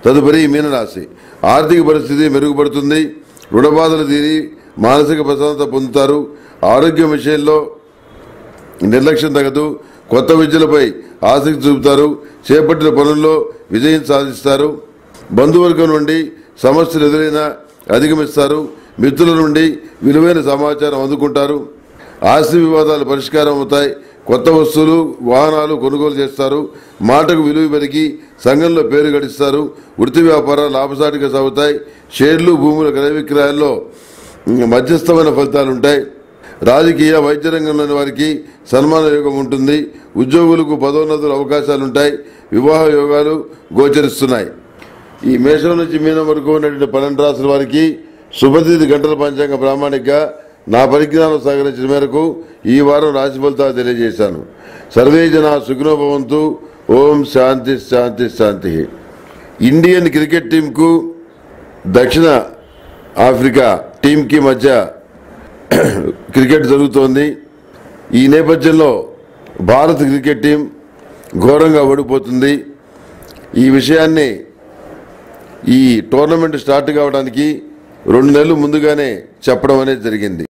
తదుపరి మీనరాశి. ఆర్థిక పరిస్థితి మెరుగుపడుతుంది. రుణ బాధలు తీరి మానసిక ప్రశాంతత పొందుతారు. ఆరోగ్యం విషయంలో నిర్లక్ష్యం తగదు. కొత్త విద్యలపై ఆసక్తి చూపుతారు. చేపట్టిన పనుల్లో విజయం సాధిస్తారు. బంధువర్గం నుండి సమస్యలు ఎదురైనా అధిగమిస్తారు. మిత్రుల నుండి విలువైన సమాచారం అందుకుంటారు. ఆస్తి వివాదాలు పరిష్కారం అవుతాయి. కొత్త వస్తువులు వాహనాలు కొనుగోలు చేస్తారు. మాటకు విలువ పెరిగి సంఘంలో పేరు గడిస్తారు. వృత్తి వ్యాపారాలు లాభసాటిగా సాగుతాయి. షేర్లు భూముల క్రయ విక్రయాల్లో మధ్యస్థమైన ఫలితాలుంటాయి. రాజకీయ వైద్య రంగంలోని వారికి సన్మాన యోగం ఉంటుంది. ఉద్యోగులకు పదోన్నతుల అవకాశాలుంటాయి. వివాహ యోగాలు గోచరిస్తున్నాయి. ఈ మేషం నుంచి మీనం వరకు ఉన్నటువంటి 12 రాశుల వారికి శుభతిథి గంటల పంచాంగ ప్రామాణికగా నా పరిజ్ఞానం సహకరించిన మేరకు ఈ వారం రాశి ఫలితాలు తెలియజేశాను. సర్వే జనా సుఖినో భవంతు. ఓం శాంతి శాంతి శాంతి. ఇండియన్ క్రికెట్ టీంకు దక్షిణ ఆఫ్రికా టీంకి మధ్య క్రికెట్ జరుగుతోంది. ఈ నేపథ్యంలో భారత క్రికెట్ టీం ఘోరంగా ఓడిపోతుంది. ఈ విషయాన్ని ఈ టోర్నమెంట్ స్టార్ట్ కావడానికి 2 నెలలు ముందుగానే చెప్పడం అనేది జరిగింది.